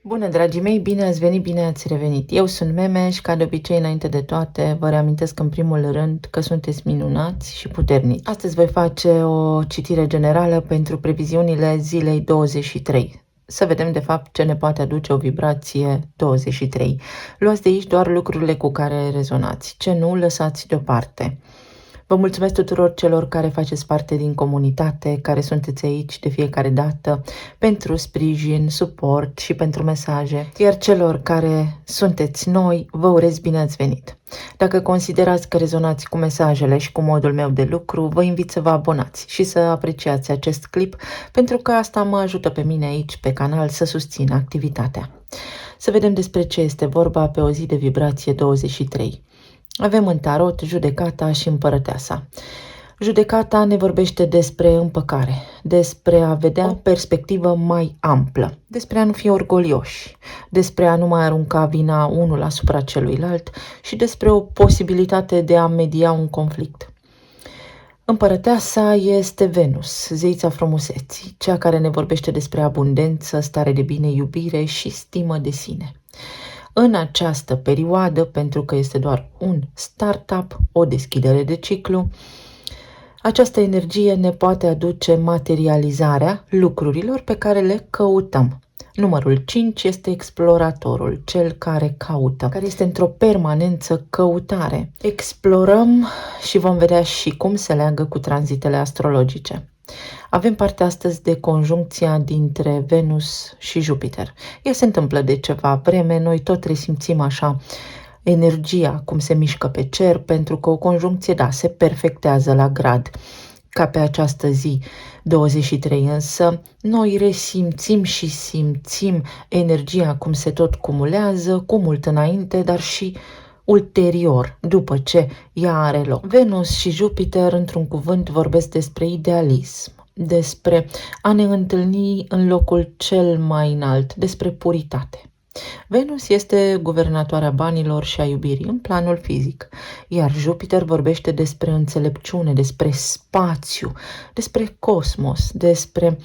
Bună, dragii mei, bine ați venit, bine ați revenit. Eu sunt Meme și, ca de obicei, înainte de toate, vă reamintesc în primul rând că sunteți minunați și puternici. Astăzi voi face o citire generală pentru previziunile zilei 23. Să vedem, de fapt, ce ne poate aduce o vibrație 23. Luați de aici doar lucrurile cu care rezonați. Ce nu, lăsați deoparte. Vă mulțumesc tuturor celor care faceți parte din comunitate, care sunteți aici de fiecare dată, pentru sprijin, suport și pentru mesaje. Iar celor care sunteți noi, vă urez bine ați venit. Dacă considerați că rezonați cu mesajele și cu modul meu de lucru, vă invit să vă abonați și să apreciați acest clip, pentru că asta mă ajută pe mine aici pe canal să susțin activitatea. Să vedem despre ce este vorba pe o zi de vibrație 23. Avem în tarot judecata și împărăteasa. Judecata ne vorbește despre împăcare, despre a vedea o perspectivă mai amplă, despre a nu fi orgolioși, despre a nu mai arunca vina unul asupra celuilalt și despre o posibilitate de a media un conflict. Împărăteasa este Venus, zeița frumuseții, cea care ne vorbește despre abundență, stare de bine, iubire și stimă de sine. În această perioadă, pentru că este doar un startup, o deschidere de ciclu, această energie ne poate aduce materializarea lucrurilor pe care le căutăm. Numărul 5 este exploratorul, cel care caută, care este într-o permanență căutare. Explorăm și vom vedea și cum se leagă cu tranzitele astrologice. Avem parte astăzi de conjuncția dintre Venus și Jupiter. Ea se întâmplă de ceva vreme, noi tot resimțim așa energia cum se mișcă pe cer, pentru că o conjuncție, da, se perfectează la grad, ca pe această zi 23, însă noi resimțim și simțim energia cum se tot cumulează, cu mult înainte, dar și ulterior, după ce ea are loc. Venus și Jupiter, într-un cuvânt, vorbesc despre idealism, despre a ne întâlni în locul cel mai înalt, despre puritate. Venus este guvernatoarea banilor și a iubirii în planul fizic, iar Jupiter vorbește despre înțelepciune, despre spațiu, despre cosmos, despre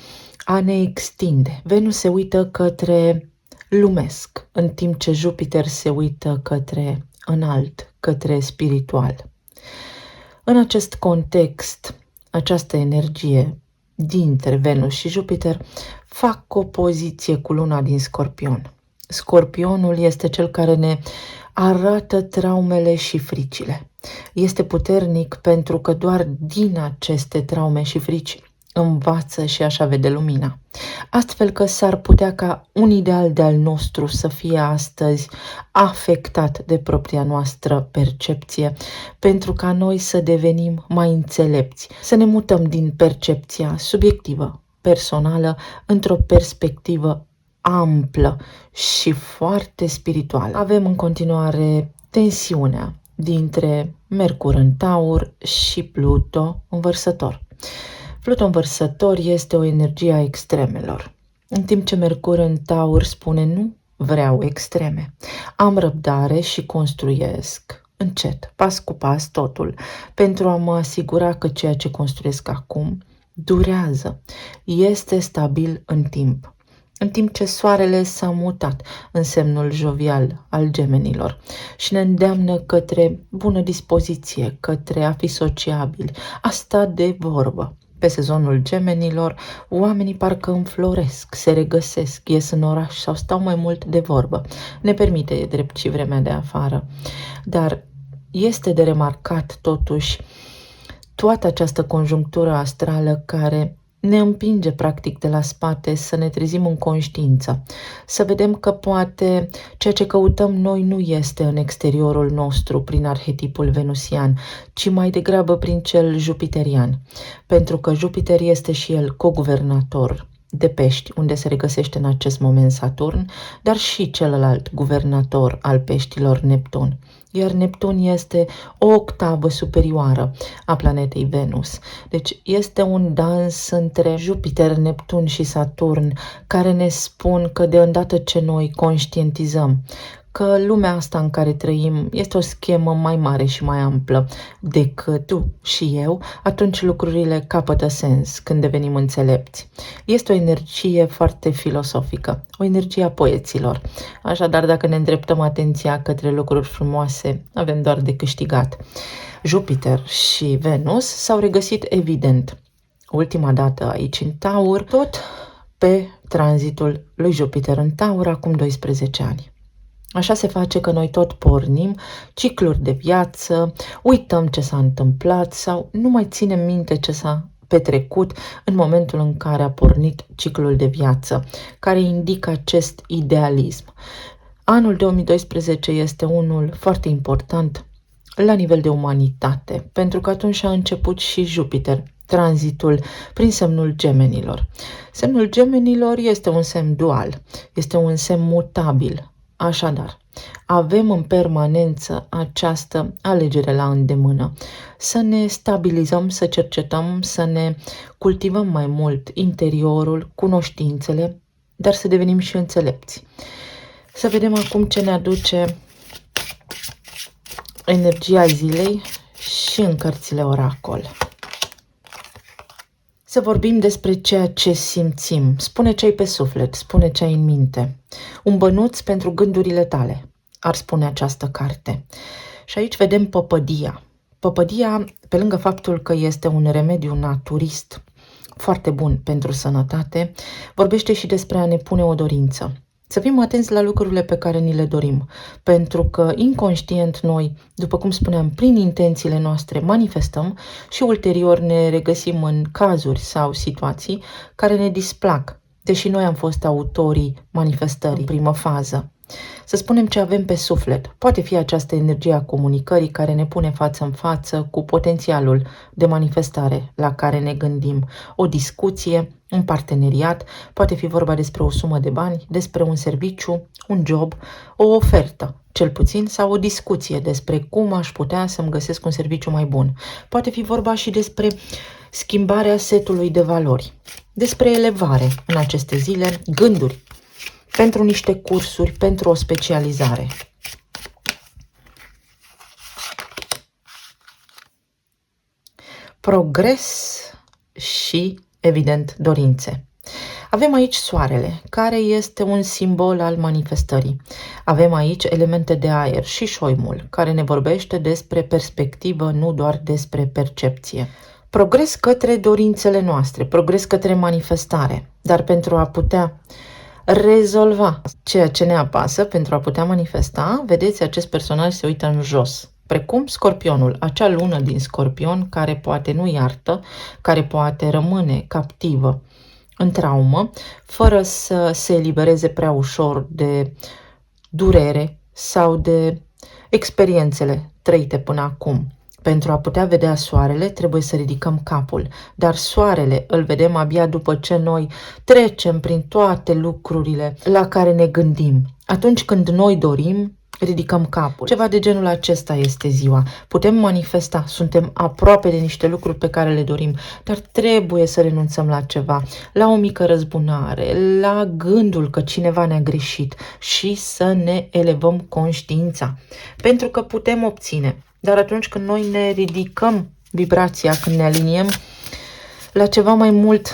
a ne extinde. Venus se uită către lumesc, în timp ce Jupiter se uită către înalt, către spiritual. În acest context, această energie dintre Venus și Jupiter fac opoziție cu luna din Scorpion. Scorpionul este cel care ne arată traumele și fricile. Este puternic pentru că doar din aceste traume și frici învață și așa vede lumina. Astfel că s-ar putea ca un ideal de-al nostru să fie astăzi afectat de propria noastră percepție, pentru ca noi să devenim mai înțelepți, să ne mutăm din percepția subiectivă, personală, într-o perspectivă amplă și foarte spirituală. Avem în continuare tensiunea dintre Mercur în Taur și Pluto în Vărsător. Pluto în Vărsător este o energie a extremelor, în timp ce Mercur în Taur spune nu vreau extreme. Am răbdare și construiesc încet, pas cu pas totul, pentru a mă asigura că ceea ce construiesc acum durează, este stabil în timp. În timp ce soarele s-a mutat în semnul jovial al gemenilor și ne îndeamnă către bună dispoziție, către a fi sociabili, a sta de vorbă. Pe sezonul gemenilor, oamenii parcă înfloresc, se regăsesc, ies în oraș sau stau mai mult de vorbă. Ne permite, e drept, și vremea de afară. Dar este de remarcat totuși toată această conjunctură astrală care ne împinge practic de la spate să ne trezim în conștiință, să vedem că poate ceea ce căutăm noi nu este în exteriorul nostru prin arhetipul venusian, ci mai degrabă prin cel jupiterian, pentru că Jupiter este și el coguvernator de pești, unde se regăsește în acest moment Saturn, dar și celălalt guvernator al peștilor, Neptun. Iar Neptun este o octavă superioară a planetei Venus. Deci este un dans între Jupiter, Neptun și Saturn, care ne spun că de îndată ce noi conștientizăm că lumea asta în care trăim este o schemă mai mare și mai amplă decât tu și eu, atunci lucrurile capătă sens când devenim înțelepți. Este o energie foarte filosofică, o energie a poeților. Așadar, dacă ne îndreptăm atenția către lucruri frumoase, avem doar de câștigat. Jupiter și Venus s-au regăsit evident ultima dată aici în Taur, tot pe tranzitul lui Jupiter în Taur acum 12 ani. Așa se face că noi tot pornim cicluri de viață, uităm ce s-a întâmplat sau nu mai ținem minte ce s-a petrecut în momentul în care a pornit ciclul de viață, care indică acest idealism. Anul 2012 este unul foarte important la nivel de umanitate, pentru că atunci a început și Jupiter, tranzitul prin semnul Gemenilor. Semnul Gemenilor este un semn dual, este un semn mutabil. Așadar, avem în permanență această alegere la îndemână. Să ne stabilizăm, să cercetăm, să ne cultivăm mai mult interiorul, cunoștințele, dar să devenim și înțelepți. Să vedem acum ce ne aduce energia zilei și în cărțile oracol. Să vorbim despre ceea ce simțim. Spune ce ai pe suflet, spune ce ai în minte. Un bănuț pentru gândurile tale, ar spune această carte. Și aici vedem păpădia. Păpădia, pe lângă faptul că este un remediu naturist foarte bun pentru sănătate, vorbește și despre a ne pune o dorință. Să fim atenți la lucrurile pe care ni le dorim, pentru că inconștient noi, după cum spuneam, prin intențiile noastre manifestăm și ulterior ne regăsim în cazuri sau situații care ne displac, deși noi am fost autorii manifestării în primă fază. Să spunem ce avem pe suflet. Poate fi această energie a comunicării care ne pune față în față cu potențialul de manifestare la care ne gândim. O discuție, un parteneriat, poate fi vorba despre o sumă de bani, despre un serviciu, un job, o ofertă, cel puțin, sau o discuție despre cum aș putea să-mi găsesc un serviciu mai bun. Poate fi vorba și despre schimbarea setului de valori, despre elevare în aceste zile, gânduri pentru niște cursuri, pentru o specializare. Progres și, evident, dorințe. Avem aici soarele, care este un simbol al manifestării. Avem aici elemente de aer și șoimul, care ne vorbește despre perspectivă, nu doar despre percepție. Progres către dorințele noastre, progres către manifestare, dar pentru a putea rezolva ceea ce ne apasă, pentru a putea manifesta, vedeți, acest personaj se uită în jos, precum Scorpionul, acea lună din Scorpion care poate nu iartă, care poate rămâne captivă în traumă, fără să se elibereze prea ușor de durere sau de experiențele trăite până acum. Pentru a putea vedea soarele, trebuie să ridicăm capul, dar soarele îl vedem abia după ce noi trecem prin toate lucrurile la care ne gândim. Atunci când noi dorim, ridicăm capul. Ceva de genul acesta este ziua. Putem manifesta, suntem aproape de niște lucruri pe care le dorim, dar trebuie să renunțăm la ceva, la o mică răzbunare, la gândul că cineva ne-a greșit și să ne elevăm conștiința. Pentru că putem obține. Dar atunci când noi ne ridicăm vibrația, când ne aliniem la ceva mai mult,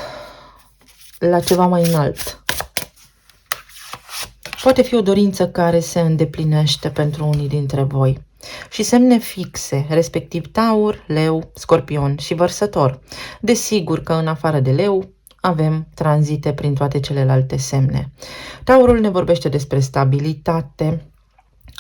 la ceva mai înalt. Poate fi o dorință care se îndeplinește pentru unii dintre voi. Și semne fixe, respectiv Taur, Leu, Scorpion și Vărsător. Desigur că în afară de Leu avem tranzite prin toate celelalte semne. Taurul ne vorbește despre stabilitate,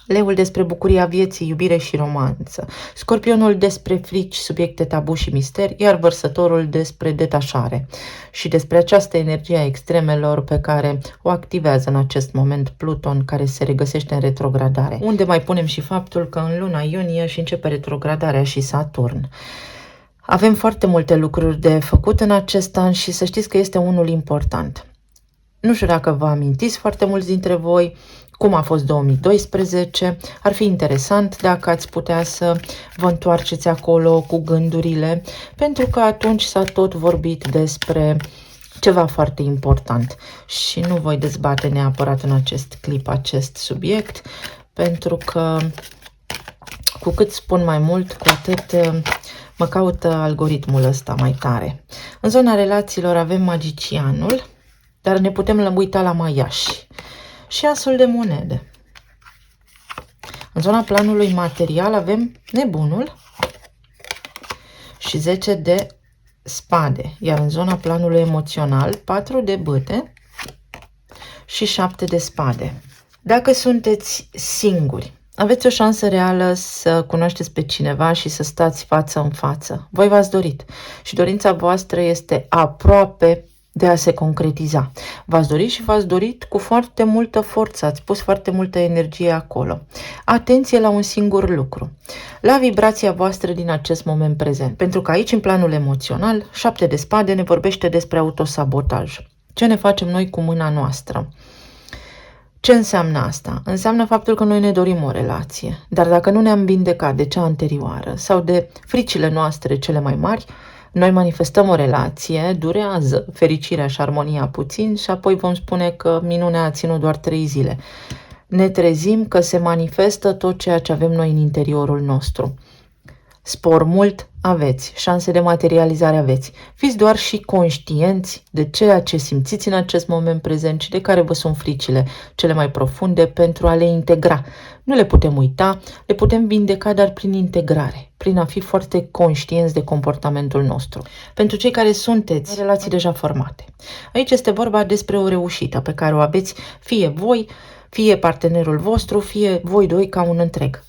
Leul despre bucuria vieții, iubire și romanță, Scorpionul despre frici, subiecte tabu și misteri, iar Vărsătorul despre detașare și despre această energie a extremelor pe care o activează în acest moment Pluton, care se regăsește în retrogradare, unde mai punem și faptul că în luna iunie și începe retrogradarea și Saturn. Avem foarte multe lucruri de făcut în acest an și să știți că este unul important. Nu știu dacă vă amintiți foarte mulți dintre voi cum a fost 2012, ar fi interesant dacă ați putea să vă întoarceți acolo cu gândurile, pentru că atunci s-a tot vorbit despre ceva foarte important și nu voi dezbate neapărat în acest clip acest subiect, pentru că cu cât spun mai mult, cu atât mă caută algoritmul ăsta mai tare. În zona relațiilor avem magicianul, dar ne putem uita la maiași și asul de monede. În zona planului material avem nebunul și 10 de spade, iar în zona planului emoțional 4 de bâte și 7 de spade. Dacă sunteți singuri, aveți o șansă reală să cunoașteți pe cineva și să stați față în față. Voi v-ați dorit și dorința voastră este aproape de a se concretiza. V-ați dorit și v-ați dorit cu foarte multă forță, ați pus foarte multă energie acolo. Atenție la un singur lucru, la vibrația voastră din acest moment prezent. Pentru că aici, în planul emoțional, 7 de spade ne vorbește despre autosabotaj. Ce ne facem noi cu mâna noastră? Ce înseamnă asta? Înseamnă faptul că noi ne dorim o relație, dar dacă nu ne-am vindecat de cea anterioară sau de fricile noastre cele mai mari, noi manifestăm o relație, durează fericirea și armonia puțin și apoi vom spune că minunea a ținut doar 3 zile. Ne trezim că se manifestă tot ceea ce avem noi în interiorul nostru. Spor mult aveți, șanse de materializare aveți. Fiți doar și conștienți de ceea ce simțiți în acest moment prezent și de care vă sunt fricile cele mai profunde pentru a le integra. Nu le putem uita, le putem vindeca, dar prin integrare, prin a fi foarte conștienți de comportamentul nostru. Pentru cei care sunteți în relații deja formate, aici este vorba despre o reușită pe care o aveți fie voi, fie partenerul vostru, fie voi doi ca un întreg.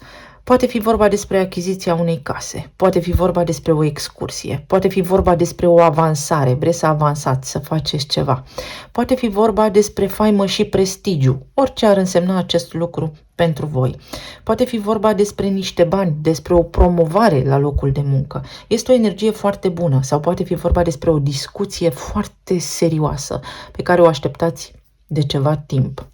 Poate fi vorba despre achiziția unei case, poate fi vorba despre o excursie, poate fi vorba despre o avansare, vreți să avansați, să faceți ceva. Poate fi vorba despre faimă și prestigiu, orice ar însemna acest lucru pentru voi. Poate fi vorba despre niște bani, despre o promovare la locul de muncă. Este o energie foarte bună sau poate fi vorba despre o discuție foarte serioasă pe care o așteptați de ceva timp.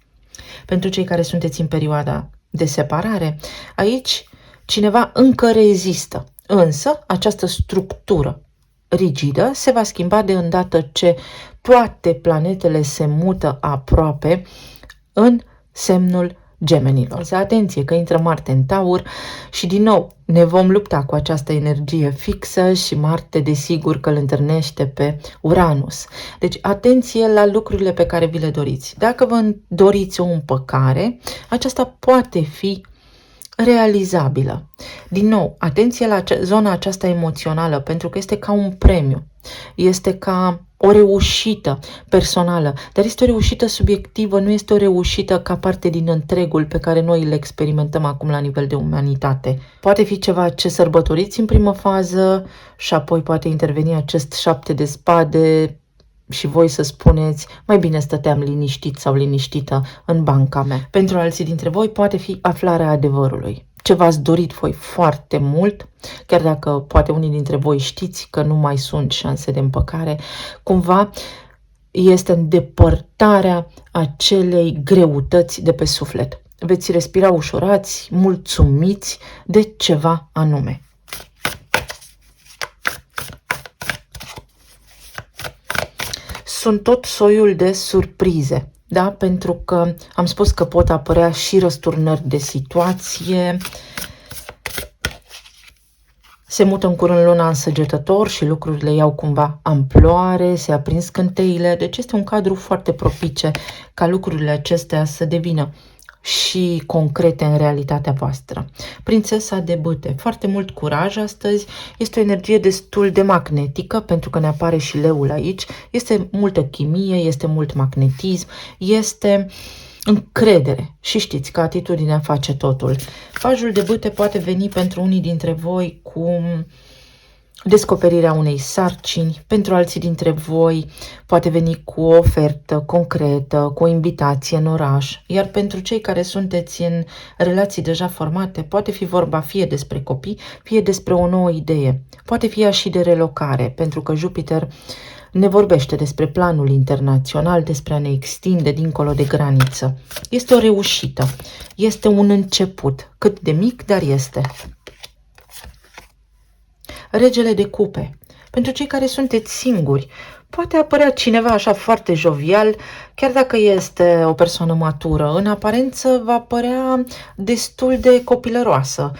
Pentru cei care sunteți în perioada de separare, aici cineva încă rezistă, însă această structură rigidă se va schimba de îndată ce toate planetele se mută aproape în semnul Gemenilor. Însă atenție că intră Marte în Taur și din nou ne vom lupta cu această energie fixă și Marte desigur că îl întâlnește pe Uranus. Deci atenție la lucrurile pe care vi le doriți. Dacă vă doriți o împăcare, aceasta poate fi realizabilă. Din nou, atenție la zona aceasta emoțională, pentru că este ca un premiu, este ca o reușită personală, dar este o reușită subiectivă, nu este o reușită ca parte din întregul pe care noi îl experimentăm acum la nivel de umanitate. Poate fi ceva ce sărbătoriți în primă fază și apoi poate interveni acest 7 de spade și voi să spuneți, mai bine stăteam liniștit sau liniștită în banca mea. Pentru alții dintre voi poate fi aflarea adevărului. Ce v-ați dorit voi foarte mult, chiar dacă poate unii dintre voi știți că nu mai sunt șanse de împăcare, cumva este îndepărtarea acelei greutăți de pe suflet. Veți respira ușurați, mulțumiți de ceva anume. Sunt tot soiul de surprize, da? Pentru că am spus că pot apărea și răsturnări de situație. Se mută în curând luna în Săgetător și lucrurile iau cumva amploare, se aprind scânteile, deci este un cadru foarte propice ca lucrurile acestea să devină și concrete în realitatea voastră. Prințesa de bâte, foarte mult curaj astăzi, este o energie destul de magnetică, pentru că ne apare și leul aici, este multă chimie, este mult magnetism, este încredere și știți că atitudinea face totul. Pajul de bâte poate veni pentru unii dintre voi cu descoperirea unei sarcini, pentru alții dintre voi poate veni cu o ofertă concretă, cu o invitație în oraș, iar pentru cei care sunteți în relații deja formate, poate fi vorba fie despre copii, fie despre o nouă idee, poate fi ea și de relocare, pentru că Jupiter ne vorbește despre planul internațional, despre a ne extinde dincolo de graniță. Este o reușită, este un început, cât de mic, dar este. Regele de cupe. Pentru cei care sunteți singuri, Poate apărea cineva așa foarte jovial, chiar dacă este o persoană matură. În aparență va părea destul de copilăroasă.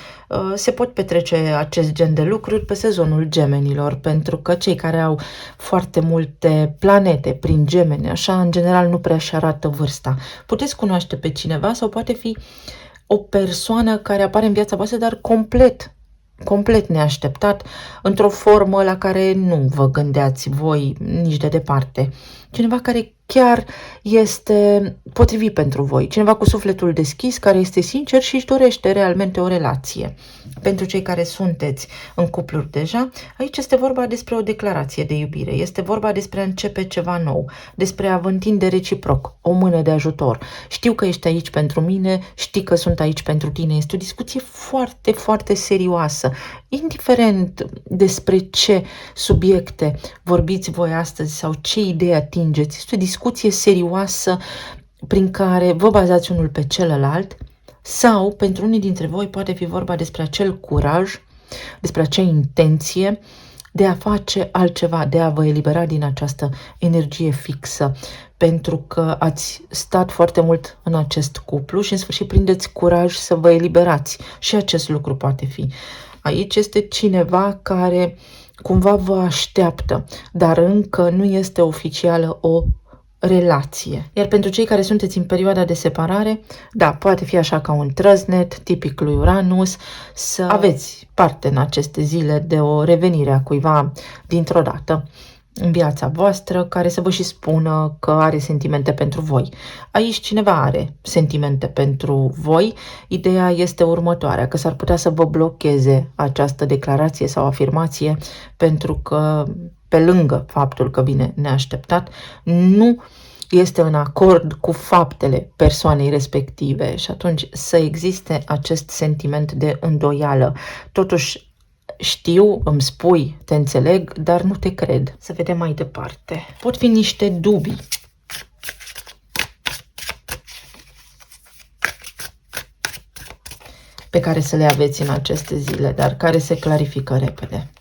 Se pot petrece acest gen de lucruri pe sezonul Gemenilor, pentru că cei care au foarte multe planete prin Gemeni, așa, în general nu prea și arată vârsta. Puteți cunoaște pe cineva sau poate fi o persoană care apare în viața voastră, dar complet neașteptat, într-o formă la care nu vă gândeați voi nici de departe. Cineva care chiar este potrivit pentru voi, cineva cu sufletul deschis, care este sincer și își dorește realmente o relație. Pentru cei care sunteți în cupluri deja, aici este vorba despre o declarație de iubire, este vorba despre a începe ceva nou, despre a vă întinde reciproc, o mână de ajutor. Știu că ești aici pentru mine, știi că sunt aici pentru tine. Este o discuție foarte, foarte serioasă, indiferent despre ce subiecte vorbiți voi astăzi sau ce idee atingeți. Este o discuție serioasă prin care vă bazați unul pe celălalt. Sau, pentru unii dintre voi, poate fi vorba despre acel curaj, despre acea intenție de a face altceva, de a vă elibera din această energie fixă, pentru că ați stat foarte mult în acest cuplu și în sfârșit prindeți curaj să vă eliberați. Și acest lucru poate fi. Aici este cineva care cumva vă așteaptă, dar încă nu este oficială o relație. Iar pentru cei care sunteți în perioada de separare, da, poate fi așa ca un trăznet tipic lui Uranus, să aveți parte în aceste zile de o revenire a cuiva dintr-o dată în viața voastră, care să vă și spună că are sentimente pentru voi. Aici cineva are sentimente pentru voi. Ideea este următoarea, că s-ar putea să vă blocheze această declarație sau afirmație, pentru că, pe lângă faptul că vine neașteptat, nu este în acord cu faptele persoanei respective și atunci să existe acest sentiment de îndoială. Totuși, știu, îmi spui, te înțeleg, dar nu te cred. Să vedem mai departe. Pot fi niște dubii. Pe care să le aveți în aceste zile, dar care se clarifică repede.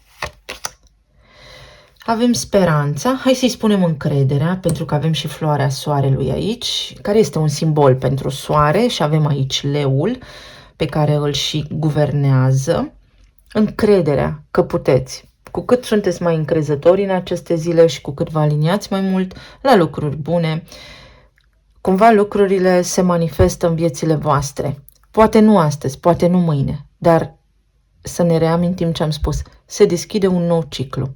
Avem speranța, hai să-i spunem încrederea, pentru că avem și floarea soarelui aici, care este un simbol pentru soare și avem aici leul, pe care îl și guvernează. Încrederea că puteți. Cu cât sunteți mai încrezători în aceste zile și cu cât vă aliniați mai mult la lucruri bune, cumva lucrurile se manifestă în viețile voastre. Poate nu astăzi, poate nu mâine, dar să ne reamintim ce am spus. Se deschide un nou ciclu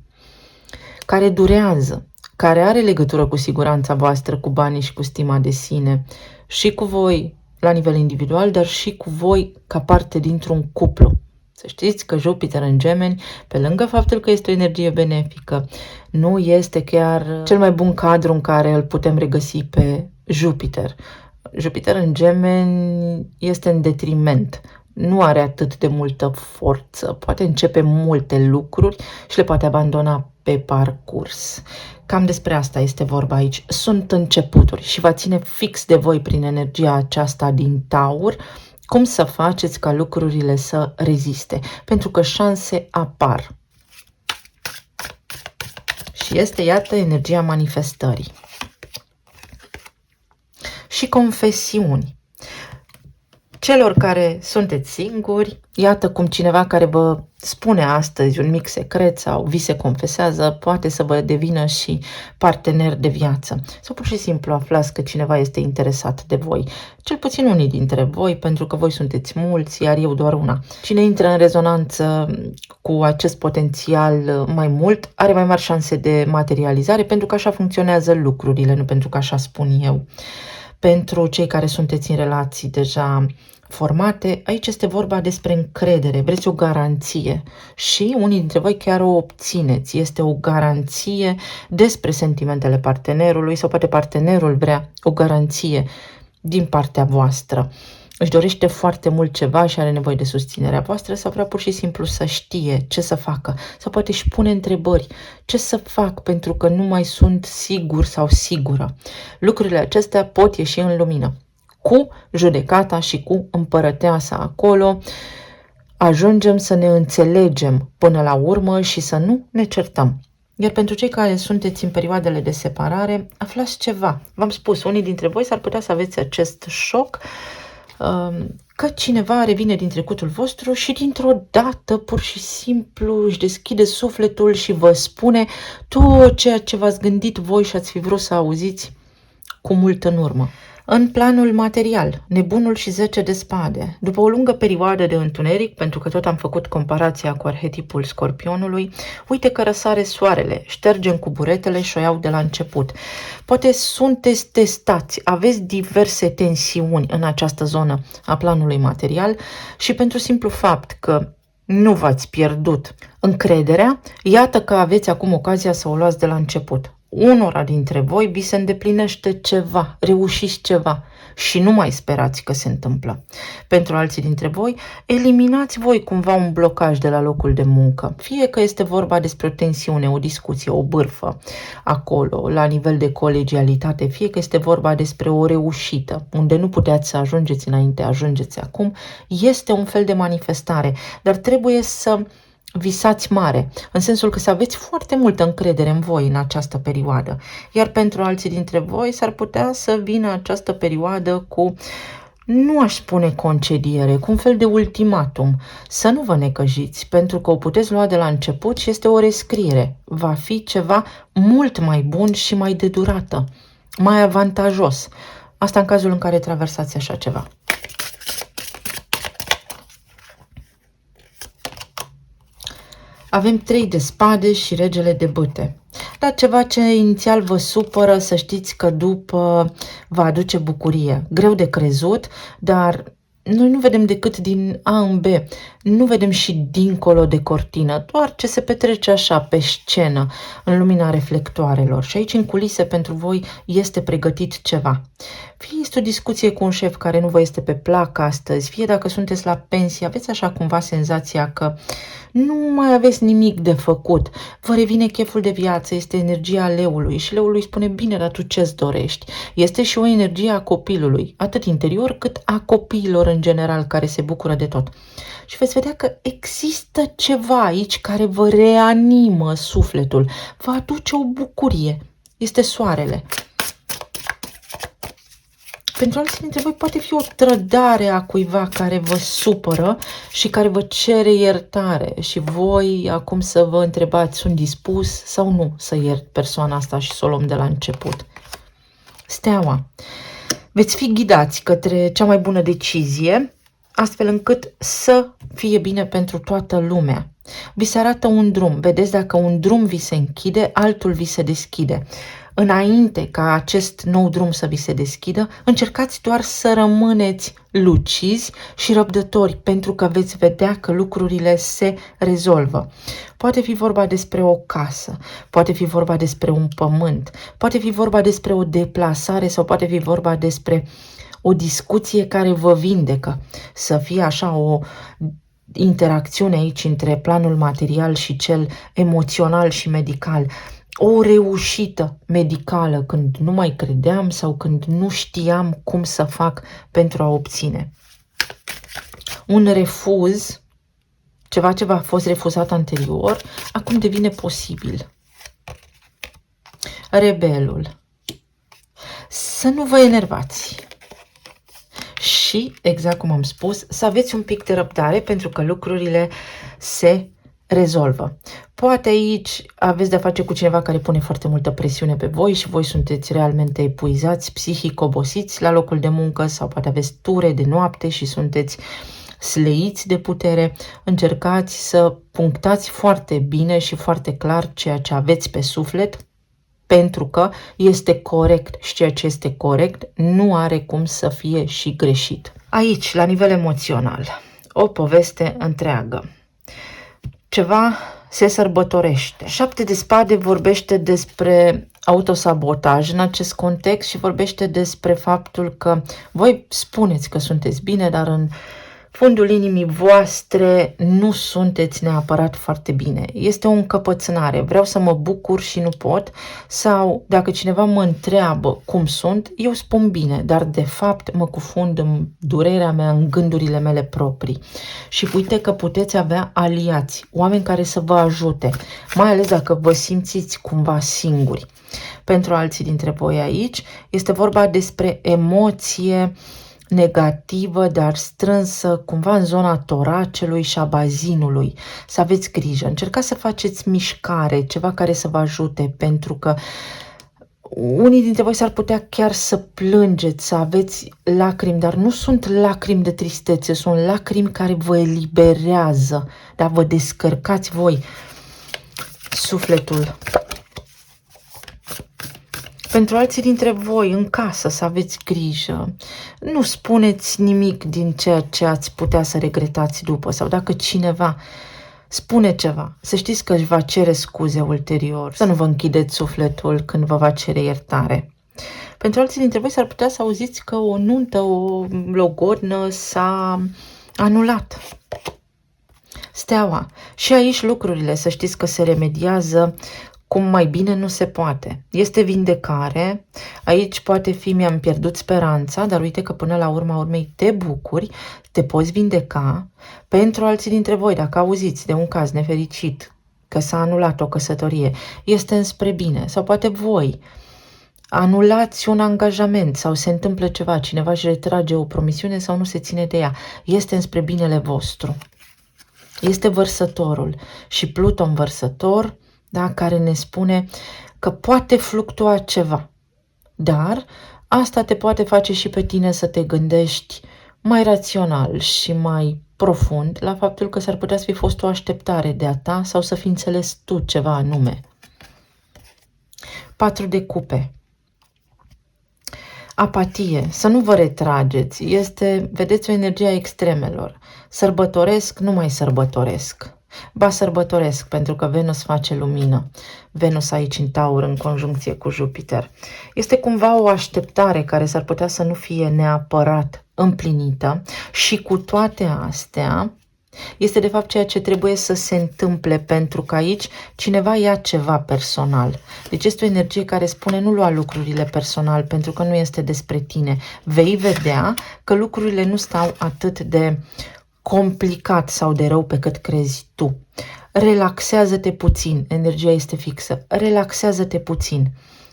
care durează, care are legătură cu siguranța voastră, cu banii și cu stima de sine și cu voi la nivel individual, dar și cu voi ca parte dintr-un cuplu. Să știți că Jupiter în Gemeni, pe lângă faptul că este o energie benefică, nu este chiar cel mai bun cadru în care îl putem regăsi pe Jupiter. Jupiter în Gemeni este în detriment, nu are atât de multă forță, poate începe multe lucruri și le poate abandona pe parcurs. Cam despre asta este vorba aici. Sunt începuturi și va ține fix de voi prin energia aceasta din Taur, cum să faceți ca lucrurile să reziste, pentru că șanse apar. Și este, iată, energia manifestării. Și confesiuni. Celor care sunteți singuri, iată cum cineva care vă spune astăzi un mic secret sau vi se confesează, poate să vă devină și partener de viață. Sau pur și simplu aflați că cineva este interesat de voi. Cel puțin unii dintre voi, pentru că voi sunteți mulți, iar eu doar una. Cine intră în rezonanță cu acest potențial mai mult, are mai mari șanse de materializare, pentru că așa funcționează lucrurile, nu pentru că așa spun eu. Pentru cei care sunteți în relații deja formate, aici este vorba despre încredere, vreți o garanție și unii dintre voi chiar o obțineți. Este o garanție despre sentimentele partenerului sau poate partenerul vrea o garanție din partea voastră. Își dorește foarte mult ceva și are nevoie de susținerea voastră sau vrea pur și simplu să știe ce să facă sau poate își pune întrebări. Ce să fac pentru că nu mai sunt sigur sau sigură? Lucrurile acestea pot ieși în lumină. Cu judecata și cu împărăteasa acolo ajungem să ne înțelegem până la urmă și să nu ne certăm. Iar pentru cei care sunteți în perioadele de separare, aflați ceva. V-am spus, unii dintre voi s-ar putea să aveți acest șoc că cineva revine din trecutul vostru și dintr-o dată, pur și simplu, își deschide sufletul și vă spune tot ceea ce v-ați gândit voi și ați fi vrut să auziți cu mult în urmă. În planul material, nebunul și 10 de spade. După o lungă perioadă de întuneric, pentru că tot am făcut comparația cu arhetipul scorpionului, uite că răsare soarele, ștergem cu buretele și o iau de la început. Poate sunteți testați, aveți diverse tensiuni în această zonă a planului material și pentru simplu fapt că nu v-ați pierdut încrederea, iată că aveți acum ocazia să o luați de la început. Unora dintre voi vi se îndeplinește ceva, reușiți ceva și nu mai sperați că se întâmplă. Pentru alții dintre voi, eliminați voi cumva un blocaj de la locul de muncă, fie că este vorba despre o tensiune, o discuție, o bârfă acolo, la nivel de colegialitate, fie că este vorba despre o reușită, unde nu puteați să ajungeți înainte, ajungeți acum, este un fel de manifestare, dar trebuie să visați mare, în sensul că să aveți foarte multă încredere în voi în această perioadă. Iar pentru alții dintre voi s-ar putea să vină această perioadă cu, nu aș spune concediere, cu un fel de ultimatum. Să nu vă necăjiți, pentru că o puteți lua de la început și este o rescriere. Va fi ceva mult mai bun și mai de durată, mai avantajos. Asta în cazul în care traversați așa ceva. Avem 3 de spade și regele de bâte. Dar ceva ce inițial vă supără, să știți că după va aduce bucurie. Greu de crezut, dar noi nu vedem decât din A în B. Nu vedem și dincolo de cortină, doar ce se petrece așa, pe scenă, în lumina reflectoarelor. Și aici, în culise, pentru voi este pregătit ceva. Fie este o discuție cu un șef care nu vă este pe plac astăzi, fie dacă sunteți la pensie, aveți așa cumva senzația că nu mai aveți nimic de făcut. Vă revine cheful de viață, este energia leului și leul îi spune, bine, dar tu ce-ți dorești? Este și o energie a copilului, atât interior cât a copiilor în general, care se bucură de tot. Și veți vedea că există ceva aici care vă reanimă sufletul, vă aduce o bucurie. Este soarele. Pentru alții dintre voi poate fi o trădare a cuiva care vă supără și care vă cere iertare și voi acum să vă întrebați, sunt dispus sau nu să iert persoana asta și să o luăm de la început. Steaua. Veți fi ghidați către cea mai bună decizie, astfel încât să fie bine pentru toată lumea. Vi se arată un drum. Vedeți, dacă un drum vi se închide, altul vi se deschide. Înainte ca acest nou drum să vi se deschidă, încercați doar să rămâneți lucizi și răbdători, pentru că veți vedea că lucrurile se rezolvă. Poate fi vorba despre o casă, poate fi vorba despre un pământ, poate fi vorba despre o deplasare sau poate fi vorba despre o discuție care vă vindecă. Să fie așa o interacțiune aici între planul material și cel emoțional și medical. O reușită medicală când nu mai credeam sau când nu știam cum să fac pentru a obține. Un refuz, ceva ce v-a fost refuzat anterior, acum devine posibil. Rebelul. Să nu vă enervați. Și, exact cum am spus, să aveți un pic de răbdare pentru că lucrurile se rezolvă. Poate aici aveți de-a face cu cineva care pune foarte multă presiune pe voi și voi sunteți realmente epuizați, psihic obosiți la locul de muncă sau poate aveți ture de noapte și sunteți sleiți de putere. Încercați să punctați foarte bine și foarte clar ceea ce aveți pe suflet, pentru că este corect și ceea ce este corect nu are cum să fie și greșit. Aici, la nivel emoțional, o poveste întreagă. Ceva se sărbătorește. 7 de spade vorbește despre autosabotaj în acest context și vorbește despre faptul că voi spuneți că sunteți bine, dar în fundul inimii voastre nu sunteți neapărat foarte bine. Este o încăpățânare. Vreau să mă bucur și nu pot. Sau dacă cineva mă întreabă cum sunt, eu spun bine, dar de fapt mă cufund în durerea mea, în gândurile mele proprii. Și uite că puteți avea aliați, oameni care să vă ajute, mai ales dacă vă simțiți cumva singuri. Pentru alții dintre voi aici este vorba despre emoție negativă, dar strânsă cumva în zona toracelui și a bazinului. Să aveți grijă, încercați să faceți mișcare, ceva care să vă ajute, pentru că unii dintre voi s-ar putea chiar să plângeți, să aveți lacrimi, dar nu sunt lacrimi de tristețe, sunt lacrimi care vă eliberează, dar vă descărcați voi sufletul. Pentru alții dintre voi, în casă, să aveți grijă. Nu spuneți nimic din ceea ce ați putea să regretați după. Sau dacă cineva spune ceva, să știți că își va cere scuze ulterior. Să nu vă închideți sufletul când vă va cere iertare. Pentru alții dintre voi s-ar putea să auziți că o nuntă, o logodnă s-a anulat. Steaua. Și aici lucrurile, să știți că se remediază cum mai bine nu se poate. Este vindecare, aici poate fi mi-am pierdut speranța, dar uite că până la urma urmei te bucuri, te poți vindeca. Pentru alții dintre voi, dacă auziți de un caz nefericit, că s-a anulat o căsătorie, este înspre bine. Sau poate voi anulați un angajament sau se întâmplă ceva, cineva își retrage o promisiune sau nu se ține de ea, este înspre binele vostru. Este vărsătorul și Pluton vărsător, da, care ne spune că poate fluctua ceva, dar asta te poate face și pe tine să te gândești mai rațional și mai profund la faptul că s-ar putea să fi fost o așteptare de a ta sau să fi înțeles tu ceva anume. 4 de cupe. Apatie, să nu vă retrageți, este, vedeți, o energie a extremelor. Sărbătoresc, nu mai sărbătoresc. Ba sărbătoresc, pentru că Venus face lumină. Venus aici în Taur, în conjuncție cu Jupiter. Este cumva o așteptare care s-ar putea să nu fie neapărat împlinită și cu toate astea este de fapt ceea ce trebuie să se întâmple, pentru că aici cineva ia ceva personal. Deci este o energie care spune nu lua lucrurile personal, pentru că nu este despre tine. Vei vedea că lucrurile nu stau atât de complicat sau de rău pe cât crezi tu. Relaxează-te puțin, energia este fixă, relaxează-te puțin.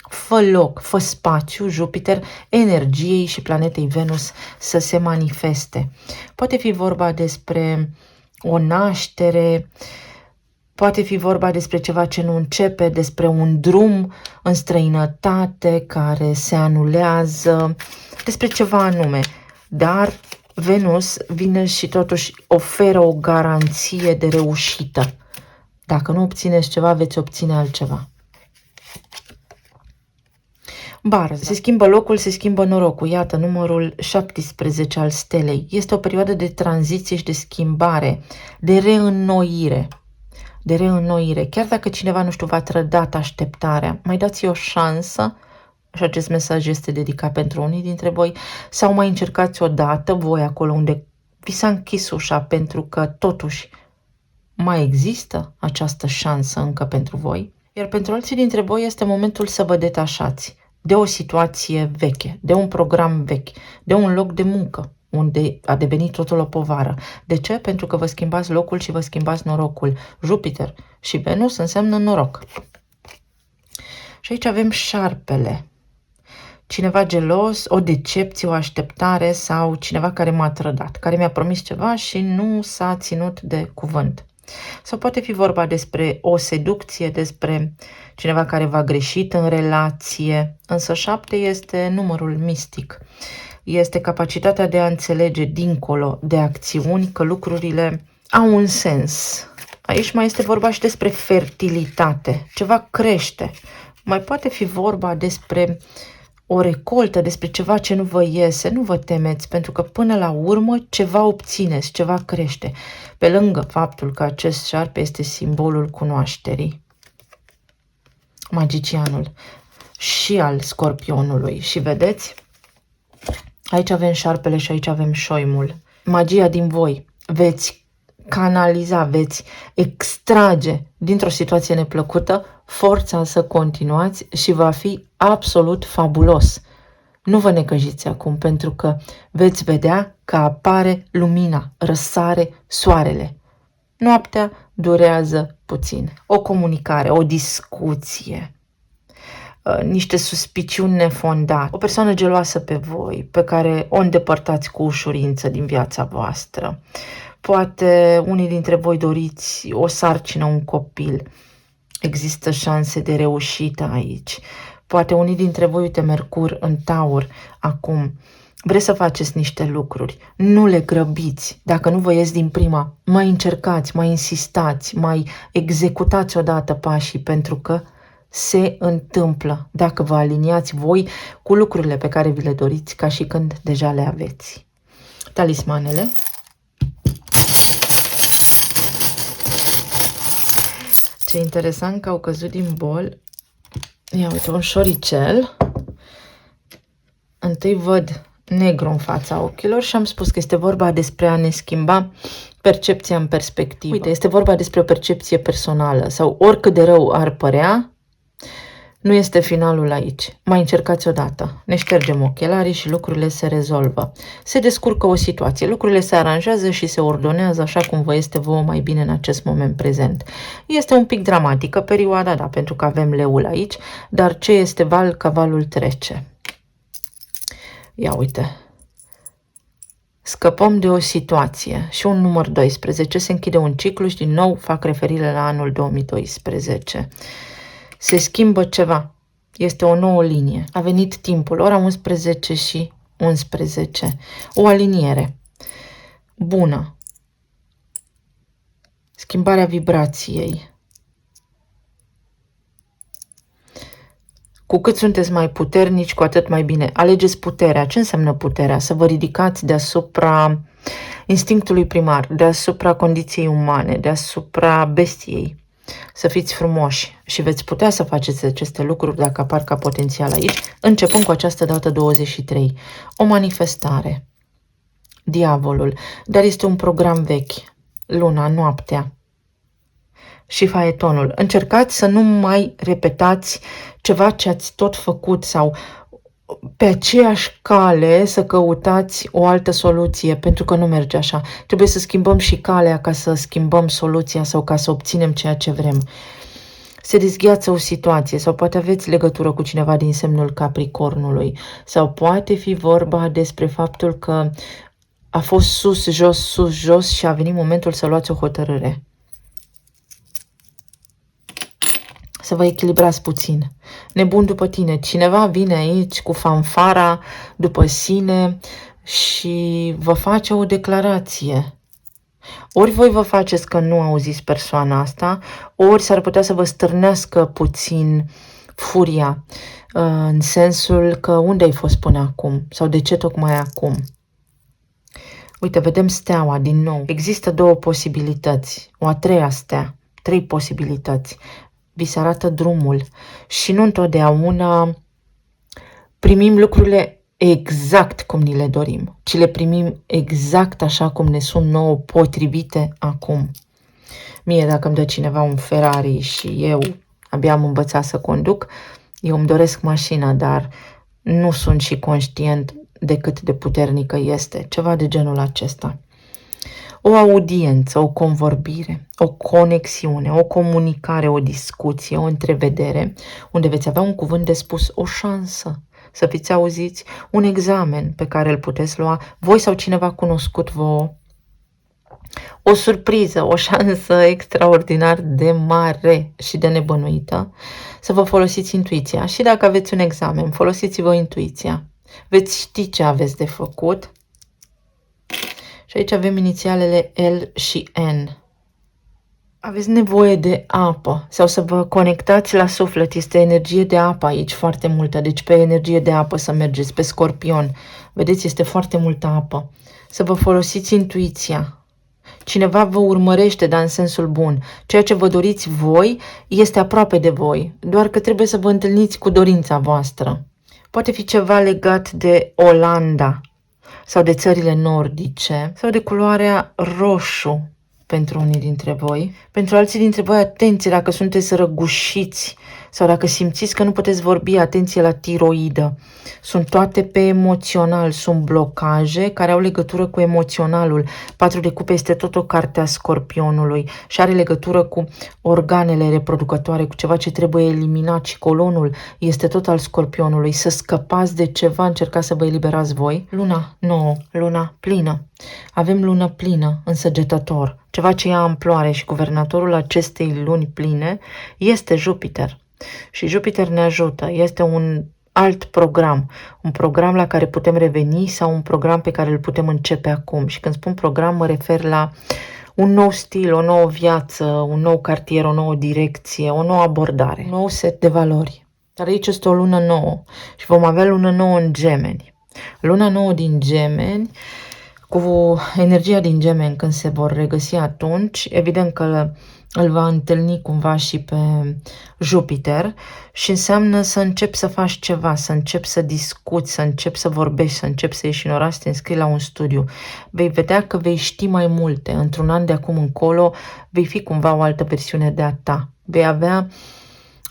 Fă loc, fă spațiu, Jupiter, energiei și planetei Venus să se manifeste. Poate fi vorba despre o naștere, poate fi vorba despre ceva ce nu începe, despre un drum în străinătate care se anulează, despre ceva anume, dar Venus vine și totuși oferă o garanție de reușită. Dacă nu obțineți ceva, veți obține altceva. Barză. Se schimbă locul, se schimbă norocul. Iată, numărul 17 al stelei. Este o perioadă de tranziție și de schimbare, de reînnoire. De reînnoire. Chiar dacă cineva, nu știu, v-a trădat așteptarea, mai dați o șansă, și acest mesaj este dedicat pentru unii dintre voi, sau mai încercați o dată voi acolo unde vi s-a închis ușa, pentru că totuși mai există această șansă încă pentru voi. Iar pentru alții dintre voi este momentul să vă detașați de o situație veche, de un program vechi, de un loc de muncă unde a devenit totul o povară. De ce? Pentru că vă schimbați locul și vă schimbați norocul. Jupiter și Venus înseamnă noroc. Și aici avem șarpele. Cineva gelos, o decepție, o așteptare sau cineva care m-a trădat, care mi-a promis ceva și nu s-a ținut de cuvânt. Sau poate fi vorba despre o seducție, despre cineva care v-a greșit în relație, însă 7 este numărul mistic. Este capacitatea de a înțelege dincolo de acțiuni că lucrurile au un sens. Aici mai este vorba și despre fertilitate, ceva crește. Mai poate fi vorba despre o recoltă, despre ceva ce nu vă iese, nu vă temeți, pentru că până la urmă ceva obțineți, ceva crește. Pe lângă faptul că acest șarpe este simbolul cunoașterii, magicianul și al scorpionului. Și vedeți, aici avem șarpele și aici avem șoimul. magia din voi, veți canaliza, veți extrage dintr-o situație neplăcută forța să continuați și va fi absolut fabulos. Nu vă necăjiți acum, pentru că veți vedea că apare lumina, răsare soarele. Noaptea durează puțin. O comunicare, o discuție, niște suspiciuni nefondate, o persoană geloasă pe voi, pe care o îndepărtați cu ușurință din viața voastră. Poate unii dintre voi doriți o sarcină, un copil. Există șanse de reușită aici. Poate unii dintre voi, uite, Mercur în Taur acum, vreți să faceți niște lucruri, nu le grăbiți. Dacă nu vă ies din prima, mai încercați, mai insistați, mai executați odată pașii, pentru că se întâmplă dacă vă aliniați voi cu lucrurile pe care vi le doriți ca și când deja le aveți. Talismanele. Ce interesant că au căzut din bol. Ia uite, un șoricel. Întâi văd negru în fața ochilor și am spus că este vorba despre a ne schimba percepția în perspectivă. Uite, este vorba despre o percepție personală sau oricât de rău ar părea, nu este finalul aici. Mai încercați odată. Ne ștergem ochelarii și lucrurile se rezolvă. Se descurcă o situație, lucrurile se aranjează și se ordonează așa cum vă este vouă mai bine în acest moment prezent. Este un pic dramatică perioada, da, pentru că avem leul aici, dar ce este val, cavalul trece. Ia uite. Scăpăm de o situație și un număr 12, se închide un ciclu și din nou fac referire la anul 2012. Se schimbă ceva. Este o nouă linie. A venit timpul, ora 11 și 11. O aliniere bună. Schimbarea vibrației. Cu cât sunteți mai puternici, cu atât mai bine. Alegeți puterea. Ce înseamnă puterea? Să vă ridicați deasupra instinctului primar, deasupra condiției umane, deasupra bestiei. Să fiți frumoși și veți putea să faceți aceste lucruri dacă apar ca potențial aici, începând cu această dată 23. O manifestare. Diavolul. Dar este un program vechi. Luna, noaptea. Și faetonul. Încercați să nu mai repetați ceva ce ați tot făcut sau pe aceeași cale să căutați o altă soluție, pentru că nu merge așa. Trebuie să schimbăm și calea ca să schimbăm soluția sau ca să obținem ceea ce vrem. Se dezgheață o situație sau poate aveți legătură cu cineva din semnul Capricornului sau poate fi vorba despre faptul că a fost sus, jos și a venit momentul să luați o hotărâre. Să vă echilibrați puțin. Nebun după tine. Cineva vine aici cu fanfara după sine și vă face o declarație. Ori voi vă faceți că nu auziți persoana asta, ori s-ar putea să vă stârnească puțin furia, în sensul că unde ai fost până acum sau de ce tocmai acum. Uite, vedem steaua din nou. Există două posibilități, o a treia stea, 3 posibilități. Vi se arată drumul și nu întotdeauna primim lucrurile exact cum ni le dorim, ci le primim exact așa cum ne sunt nouă potrivite acum. Mie, dacă îmi dă cineva un Ferrari și eu abia am învățat să conduc, eu îmi doresc mașina, dar nu sunt și conștient de cât de puternică este, ceva de genul acesta. O audiență, o convorbire, o conexiune, o comunicare, o discuție, o întrevedere, unde veți avea un cuvânt de spus, o șansă să fiți auziți, un examen pe care îl puteți lua voi sau cineva cunoscut vouă, o surpriză, o șansă extraordinar de mare și de nebănuită, să vă folosiți intuiția. Și dacă aveți un examen, folosiți-vă intuiția. Veți ști ce aveți de făcut. Și aici avem inițialele L și N. Aveți nevoie de apă sau să vă conectați la suflet. Este energie de apă aici foarte multă. Deci pe energie de apă să mergeți, pe Scorpion. Vedeți, este foarte multă apă. Să vă folosiți intuiția. Cineva vă urmărește, dar în sensul bun. Ceea ce vă doriți voi este aproape de voi. Doar că trebuie să vă întâlniți cu dorința voastră. Poate fi ceva legat de Olanda. sau de țările nordice sau de culoarea roșu pentru unii dintre voi. Pentru alții dintre voi, atenție dacă sunteți răgușiți sau dacă simțiți că nu puteți vorbi, atenție la tiroidă. Sunt toate pe emoțional, sunt blocaje care au legătură cu emoționalul. 4 de cupe este tot o carte a Scorpionului și are legătură cu organele reproducătoare, cu ceva ce trebuie eliminat și colonul este tot al Scorpionului. Să scăpați de ceva, încercați să vă eliberați voi. Luna nouă, luna plină. Avem lună plină în Săgetător, ceva ce ia amploare și guvernatorul acestei luni pline este Jupiter. Și Jupiter ne ajută, este un alt program, un program la care putem reveni sau un program pe care îl putem începe acum. Și când spun program mă refer la un nou stil, o nouă viață, un nou cartier, o nouă direcție, o nouă abordare, un nou set de valori. Dar aici este o lună nouă și vom avea lună nouă în Gemeni. Luna nouă din Gemeni, cu energia din Gemeni când se vor regăsi atunci, evident că îl va întâlni cumva și pe Jupiter și înseamnă să începi să faci ceva, să începi să discuți, să începi să vorbești, să începi să ieși în oraș, să te înscrii la un studiu. Vei vedea că vei ști mai multe. Într-un an de acum încolo vei fi cumva o altă versiune de a ta. Vei avea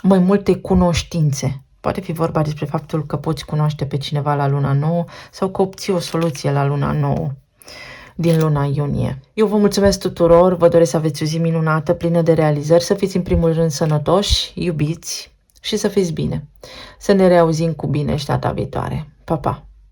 mai multe cunoștințe. Poate fi vorba despre faptul că poți cunoaște pe cineva la luna nouă sau că obții o soluție la luna nouă din luna iunie. Eu vă mulțumesc tuturor, vă doresc să aveți o zi minunată, plină de realizări, să fiți în primul rând sănătoși, iubiți și să fiți bine. Să ne reauzim cu bine și data viitoare. Pa, pa!